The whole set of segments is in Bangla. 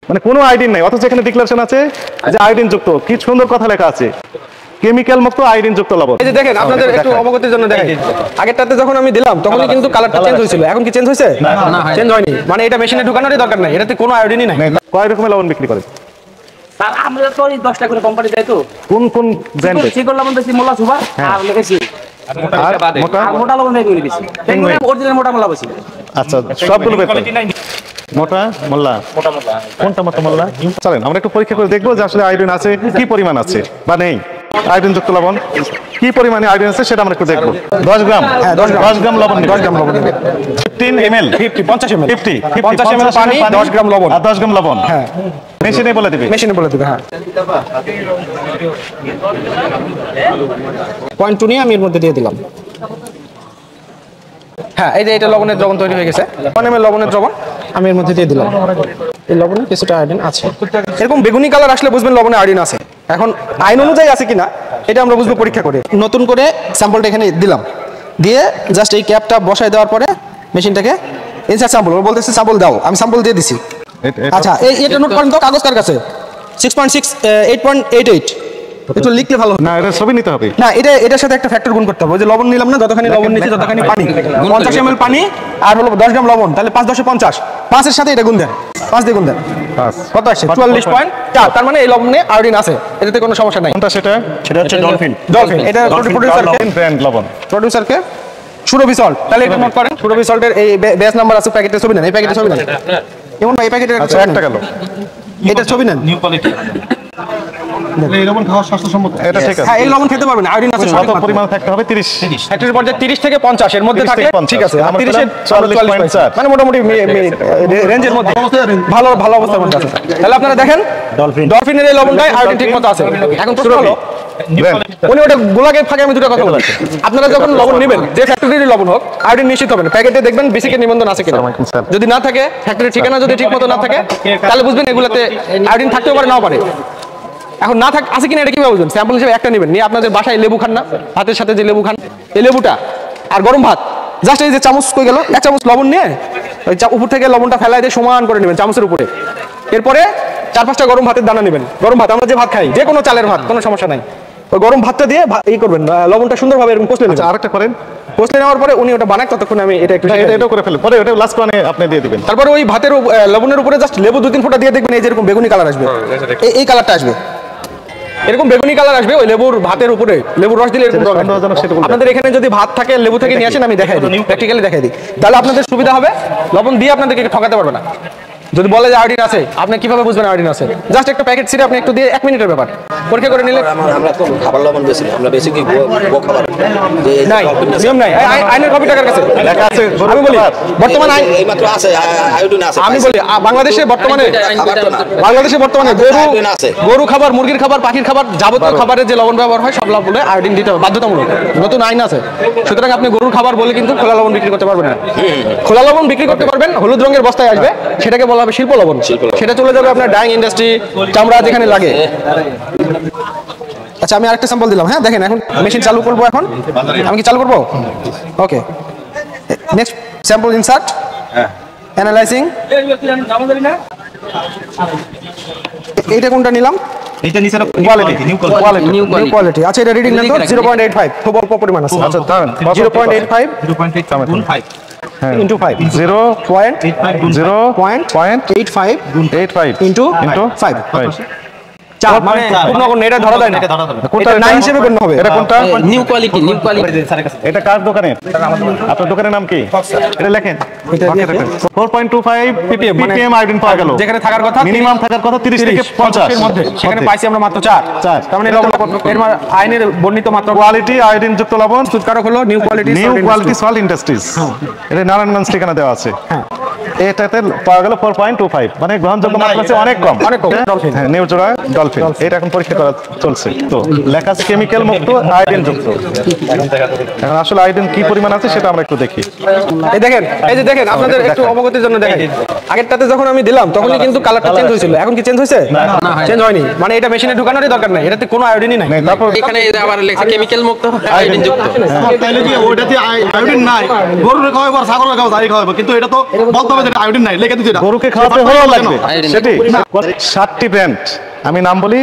মানে কোনো আয়োডিন নাই, অথচ এখানে ডিক্লারেশন আছে যে আয়োডিন যুক্ত। কি সুন্দর কথা লেখা আছে, কেমিক্যাল মুক্ত আয়োডিন যুক্ত লবণ। এই যে দেখেন, আপনাদের একটু অবগতির জন্য দেখেন, আগেরটাতে যখন আমি দিলাম তখনই কিন্তু কালারটা চেঞ্জ হয়েছিল, এখন কি চেঞ্জ হয়েছে? না, চেঞ্জ হয়নি। মানে এটা মেশিনে ঢোকানোরই দরকার নাই, এটাতে কোনো আয়োডিনই নাই। কয় রকমের লবণ বিক্রি করে স্যার? আমরা তো 10টা করে কোম্পানি দেয়। তো কোন কোন ব্র্যান্ডের? চিকন লবণ বেশি, মোলা সুপার আর লেগেছি, আর মোটা লবণ বেশি করে দিছি। অরিজিনাল মোটা মোলা বেশি। আচ্ছা, সবগুলো বের করেন। মোটা মোল্লা, কোনটা মোটা মোল্লা? চলেন আমরা একটু পরীক্ষা করে দেখবো যে আসলে আয়োডিন আছে কি পরিমাণ আছে বা নেই। আয়োডিন যুক্ত লবণ কি পরিমাণে আয়োডিন আছে সেটা আমরা একটু দেখবো। 10 গ্রাম, হ্যাঁ 10 গ্রাম লবণ, 10 গ্রাম লবণ, 15 ml, 50 ml, 50 ml পানি, 10 গ্রাম লবণ আর 10 গ্রাম লবণ। হ্যাঁ, মেশিনে বলে দিবে, মেশিনে বলে দিবে। হ্যাঁ, পয়েন্ট 2 নিয়ে আমি এর মধ্যে দিয়ে দিলাম। হ্যাঁ, এই যে এটা লবণের দ্রবণ তৈরি হয়ে গেছে। 1 ml লবণের দ্রবণ আমি এর মধ্যে দিয়ে দিলাম। এই লবণে কিছুটা আয়োডিন আছে। এরকম বেগুনি কালার আসলে বুঝবেন লবণে আয়োডিন আছে। এখন আইন অনুযায়ী আছে কিনা এটা আমরা বুঝবো পরীক্ষা করে। নতুন করে স্যাম্পলটা এখানে দিলাম, দিয়ে জাস্ট এই ক্যাপটা বসায় দেওয়ার পরে মেশিনটাকে ইনসার্ট স্যাম্পল, ও বলতেছে স্যাম্পল দাও, আমি স্যাম্পল দিয়ে দিছি। আচ্ছা, এটা নোট করেন তো, কাগজ কার কাছে? 6.6 8.88 একটু লিখতে ভালো না, এটা ছবি নিতে হবে না, এটার সাথে একটা ফ্যাক্টর গুণ করতে হবে। ওই যে লবণ নিলাম না, যতখানি লবণ নিচ্ছি ততখানি পানি, 50 ml পানি আর হলো 10 গ্রাম লবণ, তাহলে 5 10 50, 5 এর সাথে এটা গুণ দেন, 5 দিয়ে গুণ দেন, কত আসছে? 44.4। তার মানে এই লবণে আয়োডিন আছে, এটাতে কোনো সমস্যা নাই। কোনটা সেটা? সেটা হচ্ছে ডলফিন। ডলফিন, এটা প্রোডিউসারকে ব্র্যান্ড লবণ, প্রোডিউসারকে সুরভি সল্ট। তাহলে এটা নোট করেন, সুরভি সল্টের এই ব্যাচ নাম্বার আছে, প্যাকেটের ছবি নেন, এই প্যাকেটের ছবি নেন। এমন এই প্যাকেটের একটা গেল, এটা ছবি নেন। নিউ কোয়ালিটি এই লবণ খাওয়া স্বাস্থ্যসম্মত। এটা ঠিক আছে। হ্যাঁ, এই লবণ খেতে পারবেন, আয়োডিন আছে। কত পরিমাণ থাকতে হবে? 30। ফ্যাক্টরি পর্যায়ে 30 থেকে 50 এর মধ্যে থাকে, ঠিক আছে। আর 30 এর 44.4 মানে মোটামুটি রেঞ্জের মধ্যে ভালো ভালো অবস্থার মধ্যে আছে। তাহলে আপনারা দেখেন ডলফিনের এই লবণটাই আয়োডিন ঠিকমতো আছে। এখন প্রশ্ন হলো, উনি ওটা গোলাকে ফাঁকে আমি দুটো কথা বলছি। আপনারা যখন লবণ নেবেন, যে ফ্যাক্টরির লবণ হোক, আয়োডিন নিশ্চিত হবেন। প্যাকেটে দেখবেন বিসিকে নিবন্ধন আছে কিনা। যদি না থাকে, ফ্যাক্টরির ঠিকানা যদি ঠিকমতো না থাকে, তাহলে বুঝবেন এগুলাতে আয়োডিন থাকতেও পারে, নাও পারে। এখন না থাকে আছে কিনা এটা কিভাবে বুঝবেন? স্যাম্পল হিসেবে একটা নেবেন, নিয়ে আপনাদের বাসায় লেবু খান না, ভাতের সাথে যে লেবু খান, এই লেবুটা আর গরম ভাত, জাস্ট এই যে চামচ কই গেল, 1 চামচ লবণ নিয়ে ওই উপর থেকে লবণটা ফেলাই দিয়ে সমান করে নেবেন চামচের উপরে। এরপরে 4-5টা গরম ভাতের দানা নেবেন। গরম ভাত, আমরা যে ভাত খাই, যে কোনো চালের ভাত, কোনো সমস্যা নাই। ওই গরম ভাতটা দিয়ে এই করবেন, লবণটা সুন্দরভাবে এরকম কষলে নেবেন। আরেকটা করেন, কষলে নেওয়ার পরে উনি ওটা বানাক, ততক্ষণ আমি এটা একটু এটাও করে ফেলেন, পরে ওটা লাস্ট ওয়ানে আপনি দিয়ে দিবেন। তারপরে ওই ভাতের লবণের উপরে জাস্ট লেবু 2-3 ফোঁটা দিয়ে দেখবেন, এই যেরকম বেগুনি কালার আসবে, এই কালারটা আসবে, এরকম বেগুনি কালার আসবে। ওই লেবুর ভাতের উপরে লেবুর রস দিলে এরকম। আপনাদের এখানে যদি ভাত থাকে, লেবু থেকে নিয়ে আসেন, আমি দেখাই দিই, প্র্যাকটিক্যালি দেখাই দিই, তাহলে আপনাদের সুবিধা হবে। লবণ দিয়ে আপনাদেরকে ঠকাতে পারবে না। যদি বলে যে আয়োডিন আছে, আপনি কিভাবে বুঝবেন আয়োডিন আছে? জাস্ট একটা প্যাকেট ছিঁড়ে আপনি একটু দিয়ে 1 মিনিটের ব্যাপার পরীক্ষা করে নিলে। আমরা তো খাবার লবণ বেশি, আমরা বেশি কি গো খাবার নাই, নিয়ম নাই। আইনের কপি টাকার কাছে লেখা আছে। আমি বলি বর্তমান আইন এইমাত্র আছে, আয়োডিন আছে। আমি বলি বাংলাদেশে বর্তমানে গরু খাবার, মুরগির খাবার, পাখির খাবার, যাবতীয় খাবারের যে লবণ ব্যবহার হয় সব লবণে আয়োডিন দিতে হবে বাধ্যতামূলক। নতুন আইন আছে। সুতরাং আপনি গরুর খাবার বলে কিন্তু খোলা লবণ বিক্রি করতে পারবেন না। খোলা লবণ বিক্রি করতে পারবেন, হলুদ রঙের বস্তায় আসবে, সেটাকে বলা হবে শিল্প লবণ। সেটা চলে যাবে আপনার ডাইং ইন্ডাস্ট্রি, চামড়া যেখানে লাগে। আচ্ছা, আমি আরেকটা স্যাম্পল দিলাম। হ্যাঁ, দেখেন এখন মেশিন চালু করবো। এখন আমি কি চালু করবো? ওকে, নেক্সট স্যাম্পল ইনসার্ট, অ্যানালাইজিং। এইটা কোনটা নিলাম? এটা নিচে কোয়ালিটি, নিউ কোয়ালিটি। আচ্ছা, এটা রিডিং নেন তো 0.85, খুব অল্প পরিমাণ আছে। আচ্ছা, দাঁড়ান, 0.85 ইনটু 5, 0.85 ইনটু 5। মানে এটা ধরা যায় না, কোনটা 9 হিসেবে গণ্য হবে। এটা কোনটা? New quality, new quality. এটা কার দোকানে? আপনার দোকানের নাম কি? এটা লেখেন। 4.25 ppm আয়োডিন পাওয়া গেল। যেখানে থাকার কথা, মিনিমাম থাকার কথা 30 থেকে 50 এর মধ্যে, সেখানে পাইছি আমরা মাত্র 4। তার মানে এর আইনের বর্ণিত মাত্র কোয়ালিটি আয়োডিন যুক্ত লবণ। সুৎকারক হলো নিউ কোয়ালিটি সল্ট ইন্ডাস্ট্রিজ। এটা নারায়ণগঞ্জ ঠিকানা দেওয়া আছে। এটাতে পাওয়া গেল 4.25, মানে গ্রহণযোগ্য মাত্রা আছে অনেক কম। হ্যাঁ, নিউজোড়া ডলফিন। এটা এখন পরীক্ষা করা চলছে। তো লেখা আছে কেমিক্যাল মুক্ত আয়োডিন যুক্ত। এখন আসলে আয়োডিন কি পরিমাণ আছে সেটা আমরা একটু দেখি। এই দেখেন, এই যে দেখেন, আপনাদের একটু অবগতির জন্য দেখেন, আগেরটাতে যখন আমি দিলাম তখনই কিন্তু কালারটা চেঞ্জ হয়েছিল, এখন কি চেঞ্জ হয়েছে? না, চেঞ্জ হয়নি। মানে এটা মেশিনে ঢোকানোরই দরকার নাই, এটাতে কোনো আয়োডিনই নাই। তারপর এখানে আবার লেখা কেমিক্যাল মুক্ত আয়োডিন যুক্ত। তাহলে কি ওইটাতে আয়োডিন নাই, গরুর খাওয়াবো আর ছাগলের খাওয়াবো, তাই খাওয়াবো, কিন্তু এটা তো বলতে হবে যেটা আয়োডিন নাই লেখা দিতে গরুকে খাওয়াতে হলেও লাগবে সেটি 7টি ব্র্যান্ড আমি নাম বলি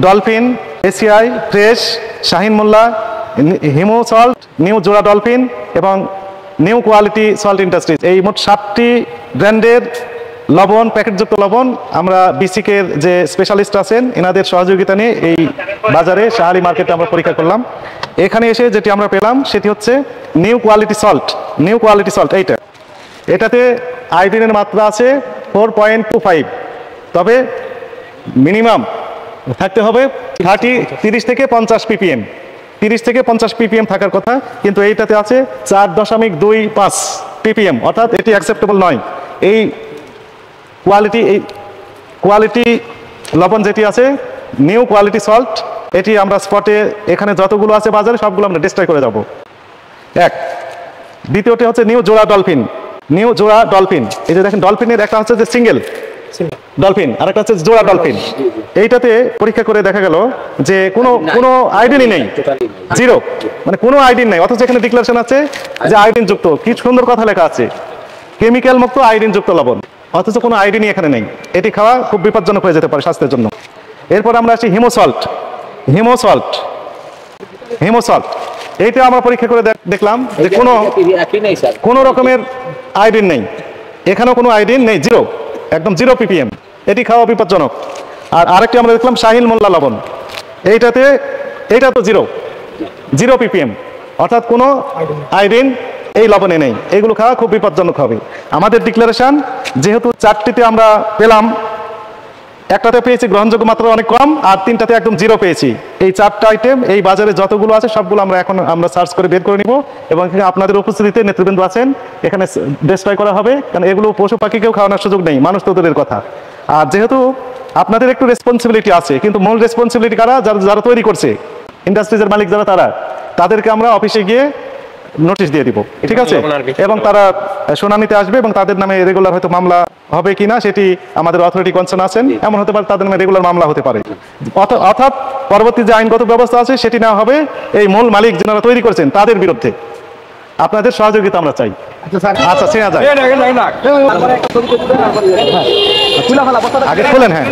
ডলফিন, এসিআই, ফ্রেশ, শাহিন মোল্লা, হিমো সল্ট, নিউ জোড়া ডলফিন এবং নিউ কোয়ালিটি সল্ট ইন্ডাস্ট্রিজ। এই মোট 7টি ব্র্যান্ডের লবণ, প্যাকেটযুক্ত লবণ আমরা বিসিকের যে স্পেশালিস্ট আছেন এনাদের সহযোগিতা নিয়ে এই বাজারে শাহালি মার্কেটে আমরা পরীক্ষা করলাম। এখানে এসে যেটি আমরা পেলাম সেটি হচ্ছে new quality salt. New quality salt এটাতে আয়োডিনের মাত্রা আছে 4.25, তবে মিনিমাম থাকতে হবে 30 থেকে 50 ppm, 30 থেকে 50 ppm থাকার কথা, কিন্তু এইটাতে আছে 4.25 ppm, অর্থাৎ এটি অ্যাকসেপ্টেবল নয়। এই কোয়ালিটি লবণ যেটি আছে নিউ কোয়ালিটি সল্ট, এটি আমরা স্পটে এখানে যতগুলো আছে বাজারে সবগুলো আমরা ডিস্ট্রয় করে যাব। এক, দ্বিতীয়টি হচ্ছে নিউ জোড়া ডলফিন। নিউ জোড়া ডলফিন, এই যে দেখেন ডলফিনের একটা হচ্ছে যে সিঙ্গেল ডলফিন আর একটা হচ্ছে জোড়া ডলফিন। এইটাতে পরীক্ষা করে দেখা গেল যে কোনো আয়োডিনই নেই, জিরো, মানে কোনো আয়োডিন নেই, অথচ এখানে ডিক্লারেশন আছে যে আয়োডিন যুক্ত। কি সুন্দর কথা লেখা আছে, কেমিক্যাল মুক্ত আয়োডিন যুক্ত লবণ, অথচ কোনো আয়োডিনই এখানে নেই। এটি খাওয়া খুব বিপজ্জনক হয়ে যেতে পারে স্বাস্থ্যের জন্য। এরপর আমরা আসি হিমোসল্ট। এইটা আমরা পরীক্ষা করে দেখলাম যে কোনো রকমের আয়োডিন নেই, এখানেও কোনো আয়োডিন নেই, জিরো, একদম 0 ppm। এটি খাওয়া বিপজ্জনক। আর আরেকটি আমরা দেখলাম শাহিন মোল্লা লবণ, এইটা তো 0 ppm, অর্থাৎ কোনো আয়োডিন এই লবণে নেই। এগুলো খাওয়া খুব বিপজ্জনক হবে। আমাদের ডিক্লারেশন যেহেতু 4টিতে আমরা পেলাম, একটাতে পেয়েছি গ্রহণযোগ্য মাত্রা অনেক কম, আর 3টাতে একদম 0 পেয়েছি। এই 4টা আইটেম এই বাজারে যতগুলো আছে সবগুলো আমরা সার্চ করে বের করে নিব এবং আপনাদের উপস্থিতিতে নেতৃবৃন্দ আছেন এখানে ডিস্ট্রয় করা হবে, কারণ এগুলো পশু পাখিকেও খাওয়ানোর সুযোগ নেই, মানুষ তো দূরের কথা। আর যেহেতু আপনাদের একটু রেসপন্সিবিলিটি আছে, কিন্তু মূল রেসপন্সিবিলিটি কারা? যারা তৈরি করছে, ইন্ডাস্ট্রিজের মালিক যারা, তাদেরকে আমরা অফিসে গিয়ে নোটিশ দিয়ে দিব, ঠিক আছে? এবং তারা শুনানিতে আসবে এবং তাদের নামে রেগুলার হয়তো মামলা হবে কিনা সেটি আমাদের অথরিটি কনসার্ন আছেন, এমন হতে পারে তাদের নামে রেগুলার মামলা হতে পারে। অর্থাৎ পরবর্তী যে আইনগত ব্যবস্থা আছে সেটি নেওয়া হবে এই মূল মালিক যারা তৈরি করেছেন তাদের বিরুদ্ধে। আপনাদের সহযোগিতা আমরা চাই। আচ্ছা, চেনা যায় আগে খোলেন। হ্যাঁ,